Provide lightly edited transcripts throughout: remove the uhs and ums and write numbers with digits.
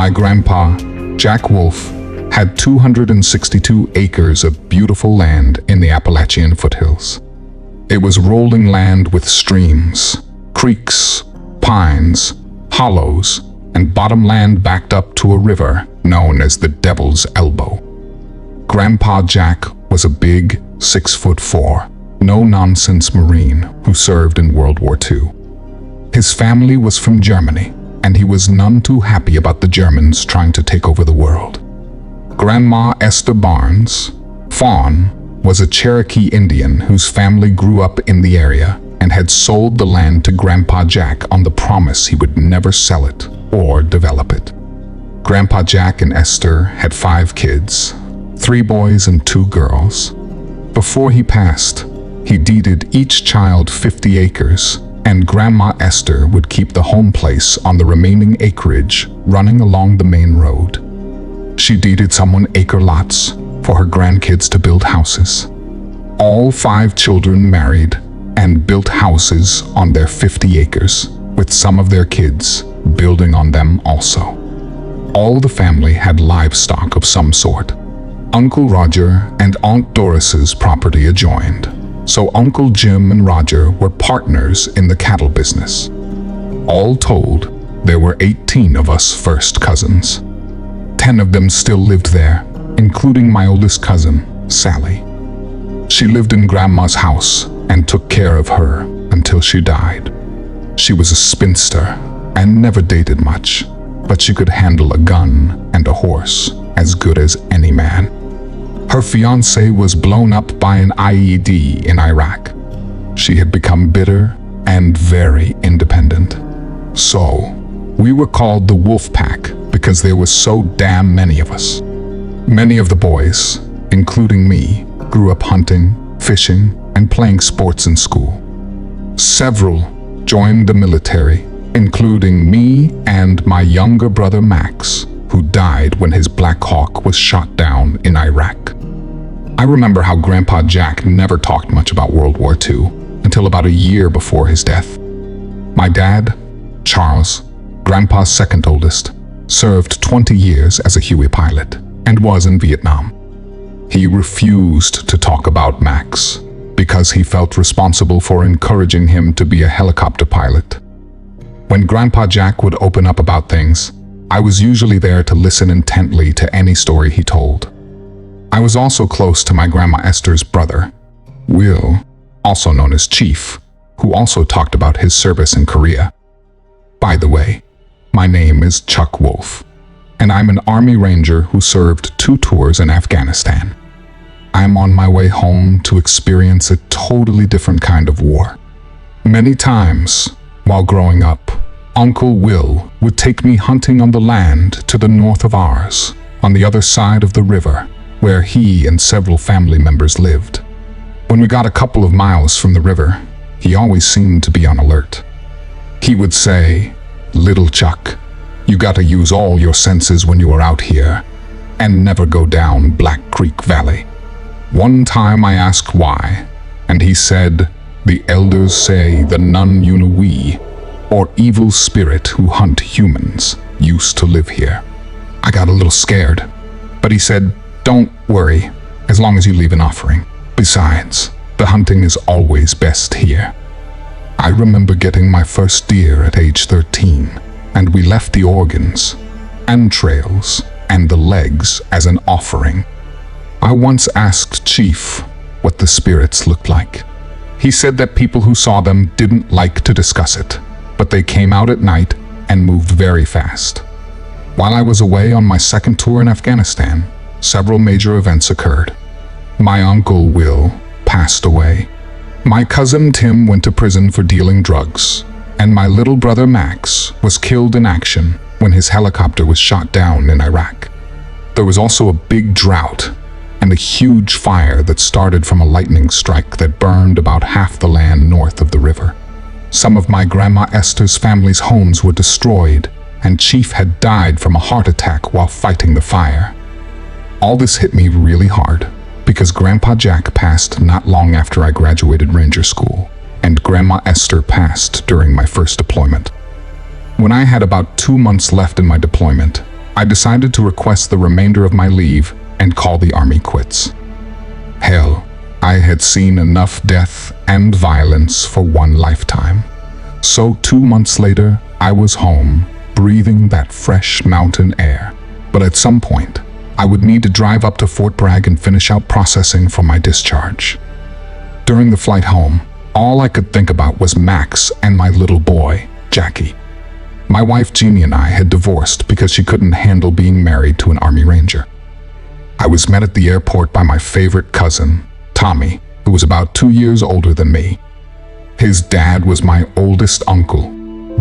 My grandpa, Jack Wolf, had 262 acres of beautiful land in the Appalachian Foothills. It was rolling land with streams, creeks, pines, hollows, and bottomland backed up to a river known as the Devil's Elbow. Grandpa Jack was a big 6'4", no-nonsense Marine who served in World War II. His family was from Germany, and he was none too happy about the Germans trying to take over the world. Grandma Esther Barnes, Fawn, was a Cherokee Indian whose family grew up in the area and had sold the land to Grandpa Jack on the promise he would never sell it or develop it. Grandpa Jack and Esther had 5 kids, 3 boys and 2 girls. Before he passed, he deeded each child 50 acres, and Grandma Esther would keep the home place on the remaining acreage running along the main road. She deeded some 1-acre lots for her grandkids to build houses. All 5 children married and built houses on their 50 acres, with some of their kids building on them also. All the family had livestock of some sort. Uncle Roger and Aunt Doris's property adjoined, so Uncle Jim and Roger were partners in the cattle business. All told, there were 18 of us first cousins. 10 of them still lived there, including my oldest cousin, Sally. She lived in Grandma's house and took care of her until she died. She was a spinster and never dated much, but she could handle a gun and a horse as good as any man. Her fiancé was blown up by an IED in Iraq. She had become bitter and very independent. So, we were called the Wolf Pack because there were so damn many of us. Many of the boys, including me, grew up hunting, fishing, and playing sports in school. Several joined the military, including me and my younger brother Max, who died when his Black Hawk was shot down in Iraq. I remember how Grandpa Jack never talked much about World War II until about a year before his death. My dad, Charles, Grandpa's second oldest, served 20 years as a Huey pilot and was in Vietnam. He refused to talk about Max because he felt responsible for encouraging him to be a helicopter pilot. When Grandpa Jack would open up about things, I was usually there to listen intently to any story he told. I was also close to my Grandma Esther's brother, Will, also known as Chief, who also talked about his service in Korea. By the way, my name is Chuck Wolf, and I'm an Army Ranger who served 2 tours in Afghanistan. I'm on my way home to experience a totally different kind of war. Many times, while growing up, Uncle Will would take me hunting on the land to the north of ours, on the other side of the river, where he and several family members lived. When we got a couple of miles from the river, he always seemed to be on alert. He would say, "Little Chuck, you gotta use all your senses when you are out here, and never go down Black Creek Valley." One time I asked why, and he said, "The elders say the Nun-Yunui, or evil spirit who hunt humans, used to live here." I got a little scared, but he said, "Don't worry, as long as you leave an offering. Besides, the hunting is always best here." I remember getting my first deer at age 13, and we left the organs, entrails, and the legs as an offering. I once asked Chief what the spirits looked like. He said that people who saw them didn't like to discuss it, but they came out at night and moved very fast. While I was away on my second tour in Afghanistan, several major events occurred. My uncle Will passed away. My cousin Tim went to prison for dealing drugs, and my little brother Max was killed in action when his helicopter was shot down in Iraq. There was also a big drought and a huge fire that started from a lightning strike that burned about half the land north of the river. Some of my Grandma Esther's family's homes were destroyed, and Chief had died from a heart attack while fighting the fire. All this hit me really hard, because Grandpa Jack passed not long after I graduated Ranger School, and Grandma Esther passed during my first deployment. When I had about 2 months left in my deployment, I decided to request the remainder of my leave and call the army quits. Hell, I had seen enough death and violence for one lifetime. So 2 months later, I was home, breathing that fresh mountain air. But at some point, I would need to drive up to Fort Bragg and finish out processing for my discharge. During the flight home, all I could think about was Max and my little boy, Jackie. My wife Jeannie and I had divorced because she couldn't handle being married to an Army Ranger. I was met at the airport by my favorite cousin, Tommy, who was about 2 years older than me. His dad was my oldest uncle,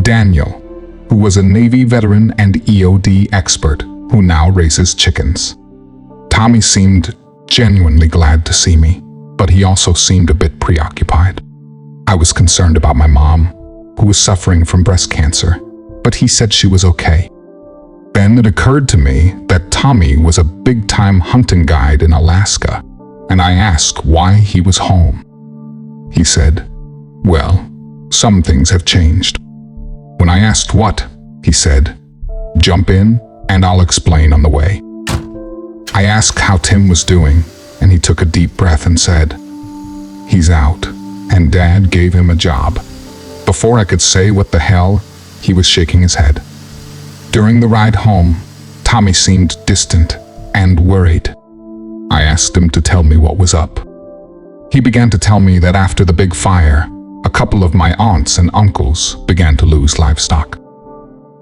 Daniel, who was a Navy veteran and EOD expert who now raises chickens. Tommy seemed genuinely glad to see me, but he also seemed a bit preoccupied. I was concerned about my mom, who was suffering from breast cancer, but he said she was okay. Then it occurred to me that Tommy was a big-time hunting guide in Alaska, and I asked why he was home. He said, "Well, some things have changed." When I asked what, he said, "Jump in and I'll explain on the way." I asked how Tim was doing, and he took a deep breath and said, "He's out, and Dad gave him a job." Before I could say what the hell, he was shaking his head. During the ride home, Tommy seemed distant and worried. I asked him to tell me what was up. He began to tell me that after the big fire, a couple of my aunts and uncles began to lose livestock.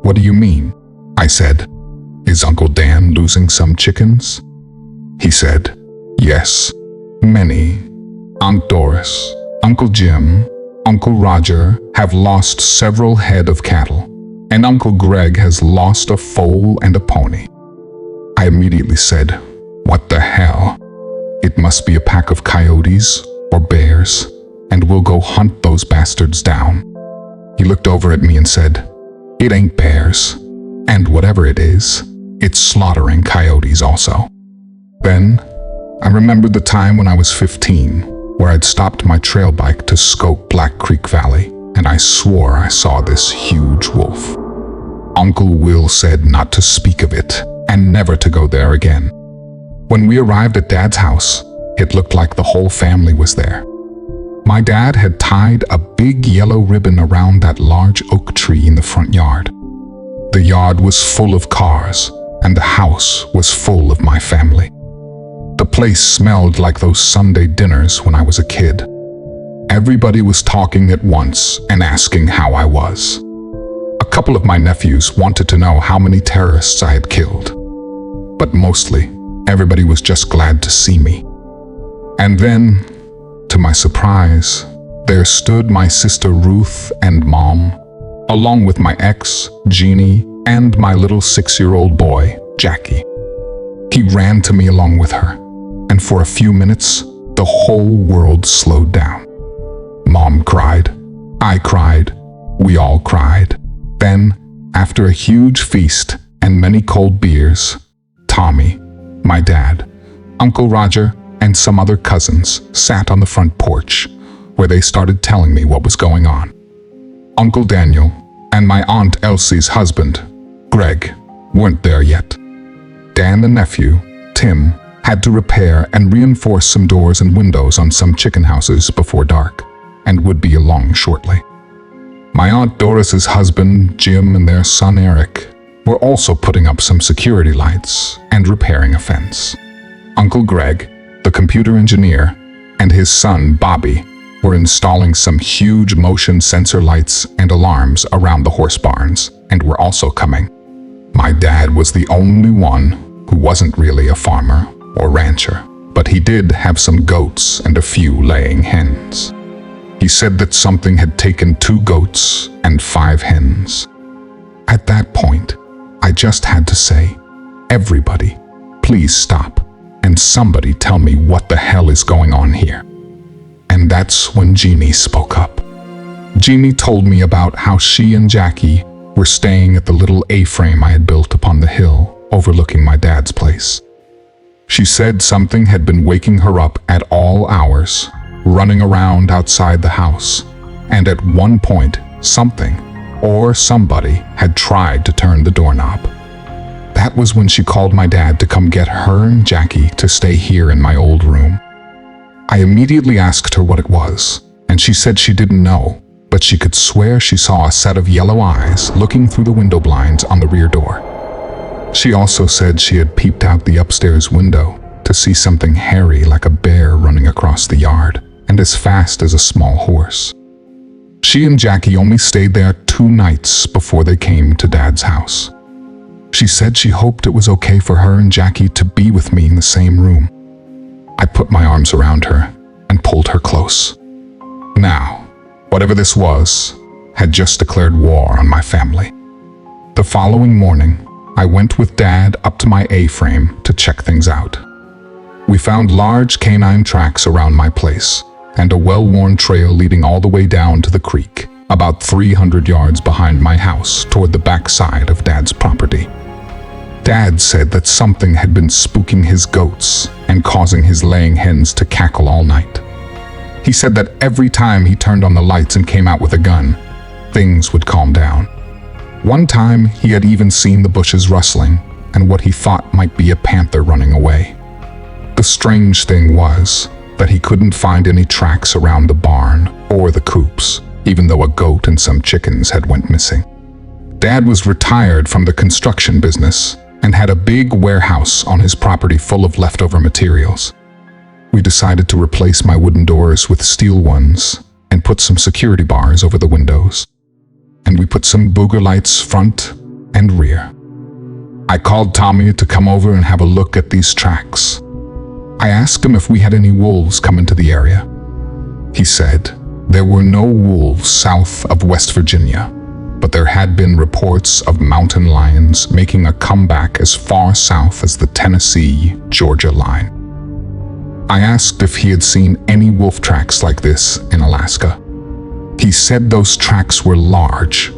"What do you mean?" I said. "Is Uncle Dan losing some chickens?" He said, "Yes, many. Aunt Doris, Uncle Jim, Uncle Roger have lost several head of cattle, and Uncle Greg has lost a foal and a pony." I immediately said, "What the hell? It must be a pack of coyotes or bears, and we'll go hunt those bastards down." He looked over at me and said, "It ain't bears, and whatever it is, it's slaughtering coyotes also." Then, I remembered the time when I was 15, where I'd stopped my trail bike to scope Black Creek Valley, and I swore I saw this huge wolf. Uncle Will said not to speak of it, and never to go there again. When we arrived at Dad's house, it looked like the whole family was there. My dad had tied a big yellow ribbon around that large oak tree in the front yard. The yard was full of cars, and the house was full of my family. The place smelled like those Sunday dinners when I was a kid. Everybody was talking at once and asking how I was. A couple of my nephews wanted to know how many terrorists I had killed. But mostly, everybody was just glad to see me. And then, to my surprise, there stood my sister Ruth and Mom, along with my ex, Jeannie, and my little 6-year-old boy, Jackie. He ran to me along with her, and for a few minutes, the whole world slowed down. Mom cried, I cried, we all cried. Then, after a huge feast and many cold beers, Tommy, my dad, Uncle Roger, and some other cousins sat on the front porch, where they started telling me what was going on. Uncle Daniel and my Aunt Elsie's husband, Greg, weren't there yet. Dan, the nephew, Tim, had to repair and reinforce some doors and windows on some chicken houses before dark, and would be along shortly. My Aunt Doris's husband, Jim, and their son, Eric, were also putting up some security lights and repairing a fence. Uncle Greg, the computer engineer, and his son, Bobby, were installing some huge motion sensor lights and alarms around the horse barns and were also coming. My dad was the only one who wasn't really a farmer or rancher, but he did have some goats and a few laying hens. He said that something had taken 2 goats and 5 hens. At that point, I just had to say, everybody, please stop, and somebody tell me what the hell is going on here. And that's when Jeannie spoke up. Jeannie told me about how she and Jackie were staying at the little A-frame I had built upon the hill overlooking my dad's place. She said something had been waking her up at all hours, running around outside the house, and at one point, something or somebody had tried to turn the doorknob. That was when she called my dad to come get her and Jackie to stay here in my old room. I immediately asked her what it was, and she said she didn't know, but she could swear she saw a set of yellow eyes looking through the window blinds on the rear door. She also said she had peeped out the upstairs window to see something hairy like a bear running across the yard and as fast as a small horse. She and Jackie only stayed there 2 nights before they came to Dad's house. She said she hoped it was okay for her and Jackie to be with me in the same room. I put my arms around her and pulled her close. Now, whatever this was, had just declared war on my family. The following morning, I went with Dad up to my A-frame to check things out. We found large canine tracks around my place and a well-worn trail leading all the way down to the creek, about 300 yards behind my house toward the back side of Dad's property. Dad said that something had been spooking his goats and causing his laying hens to cackle all night. He said that every time he turned on the lights and came out with a gun, things would calm down. One time, he had even seen the bushes rustling and what he thought might be a panther running away. The strange thing was that he couldn't find any tracks around the barn or the coops, even though a goat and some chickens had went missing. Dad was retired from the construction business and had a big warehouse on his property full of leftover materials. We decided to replace my wooden doors with steel ones and put some security bars over the windows. And we put some booger lights front and rear. I called Tommy to come over and have a look at these tracks. I asked him if we had any wolves come into the area. He said there were no wolves south of West Virginia, but there had been reports of mountain lions making a comeback as far south as the Tennessee-Georgia line. I asked if he had seen any wolf tracks like this in Alaska. He said those tracks were large,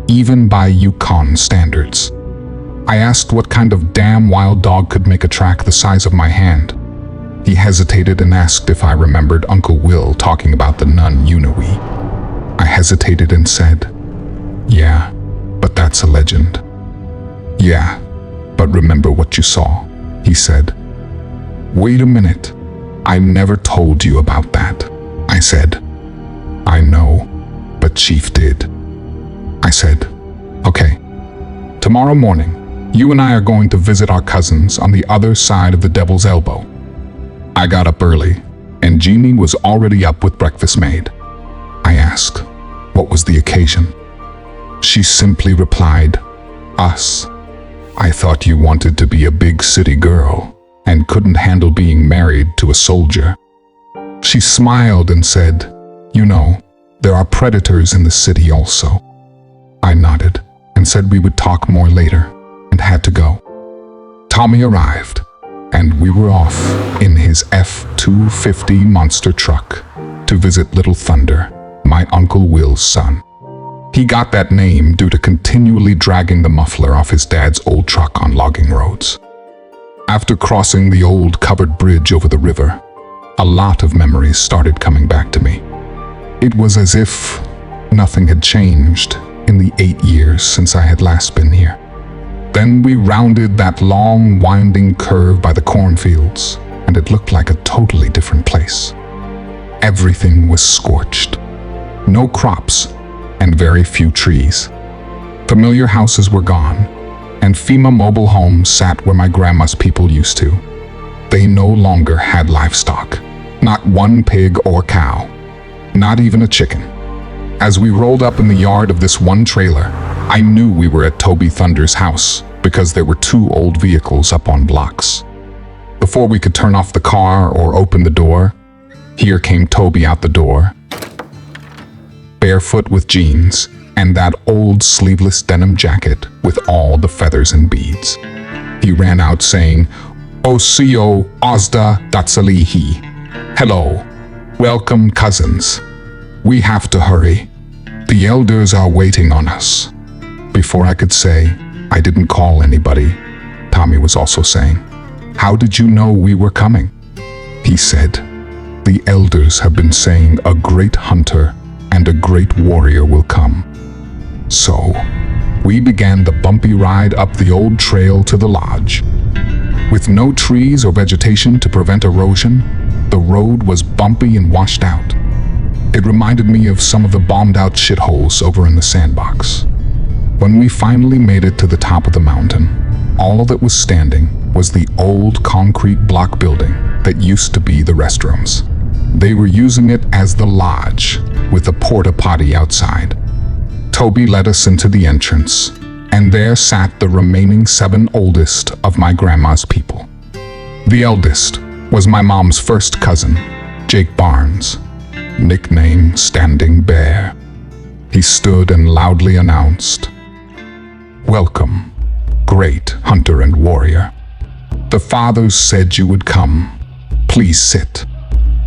even by Yukon standards. I asked what kind of damn wild dog could make a track the size of my hand. He hesitated and asked if I remembered Uncle Will talking about the nun Yunawi. I hesitated and said, "Yeah, but that's a legend." "Yeah, but remember what you saw," he said. "Wait a minute, I never told you about that," I said. "I know, but Chief did." I said, "Okay, tomorrow morning, you and I are going to visit our cousins on the other side of the Devil's Elbow." I got up early, and Jeannie was already up with breakfast made. I asked, what was the occasion? She simply replied, "Us. I thought you wanted to be a big city girl and couldn't handle being married to a soldier." She smiled and said, "You know, there are predators in the city also." I nodded and said we would talk more later and had to go. Tommy arrived, and we were off in his F-250 monster truck to visit Little Thunder, my Uncle Will's son. He got that name due to continually dragging the muffler off his dad's old truck on logging roads. After crossing the old covered bridge over the river, a lot of memories started coming back to me. It was as if nothing had changed in the 8 years since I had last been here. Then we rounded that long, winding curve by the cornfields, and it looked like a totally different place. Everything was scorched. No crops, and very few trees. Familiar houses were gone, and FEMA mobile homes sat where my grandma's people used to. They no longer had livestock. Not one pig or cow. Not even a chicken. As we rolled up in the yard of this one trailer, I knew we were at Toby Thunder's house because there were 2 old vehicles up on blocks. Before we could turn off the car or open the door, here came Toby out the door, barefoot with jeans and that old sleeveless denim jacket with all the feathers and beads. He ran out saying, "Osio Ozda Datsalihi. Hello, welcome cousins. We have to hurry. The elders are waiting on us." Before I could say, I didn't call anybody, Tommy was also saying, "How did you know we were coming?" He said, "The elders have been saying a great hunter and a great warrior will come. So, We began the bumpy ride up the old trail to the lodge. With no trees or vegetation to prevent erosion, the road was bumpy and washed out. It reminded me of some of the bombed-out shitholes over in the sandbox. When we finally made it to the top of the mountain, all that was standing was the old concrete block building that used to be the restrooms. They were using it as the lodge, with a porta potty outside. Toby led us into the entrance, and there sat the remaining 7 oldest of my grandma's people. The eldest was my mom's first cousin, Jake Barnes, nickname Standing Bear. He stood and loudly announced, "Welcome, great hunter and warrior. The fathers said you would come. Please sit."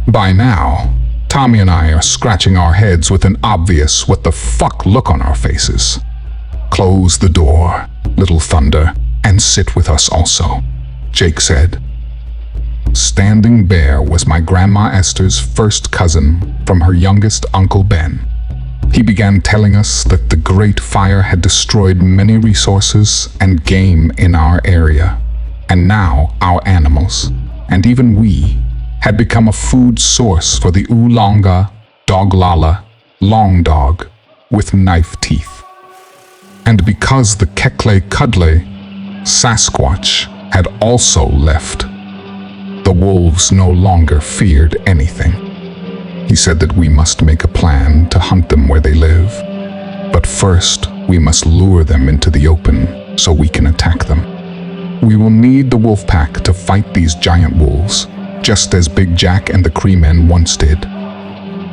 By now, Tommy and I are scratching our heads with an obvious what the fuck look on our faces. "Close the door, Little Thunder, and sit with us also," Jake said. Standing Bear was my Grandma Esther's first cousin from her youngest Uncle Ben. He began telling us that the Great Fire had destroyed many resources and game in our area, and now our animals, and even we, had become a food source for the Oolonga, Doglala, Long Dog, with knife teeth. And because the Kekle Kudle, Sasquatch, had also left, the wolves no longer feared anything. He said that we must make a plan to hunt them where they live, but first we must lure them into the open so we can attack them. We will need the wolf pack to fight these giant wolves, just as Big Jack and the Cree Men once did.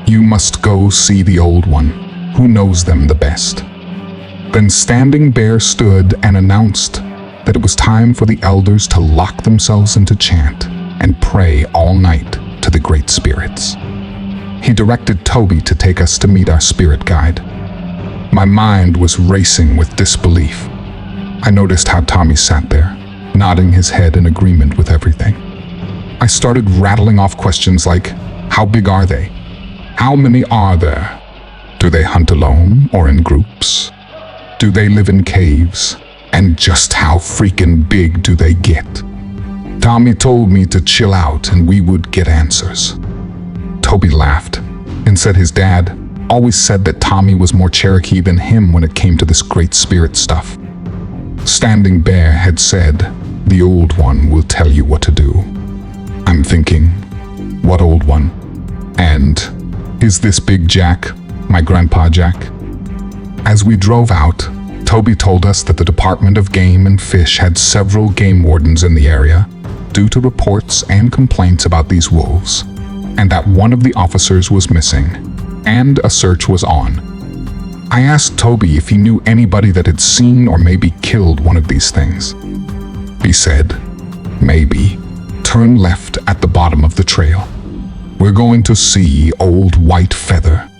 You must go see the Old One, who knows them the best. Then Standing Bear stood and announced that it was time for the elders to lock themselves into chant and pray all night to the Great Spirits. He directed Toby to take us to meet our spirit guide. My mind was racing with disbelief. I noticed how Tommy sat there, nodding his head in agreement with everything. I started rattling off questions like, how big are they? How many are there? Do they hunt alone or in groups? Do they live in caves? And just how freaking big do they get? Tommy told me to chill out and we would get answers. Toby laughed and said his dad always said that Tommy was more Cherokee than him when it came to this Great Spirit stuff. Standing Bear had said, the Old One will tell you what to do. I'm thinking, what Old One? And is this Big Jack, my Grandpa Jack? As we drove out, Toby told us that the Department of Game and Fish had several game wardens in the area due to reports and complaints about these wolves, and that one of the officers was missing, and a search was on. I asked Toby if he knew anybody that had seen or maybe killed one of these things. He said, maybe. Turn left at the bottom of the trail. We're going to see Old White Feather.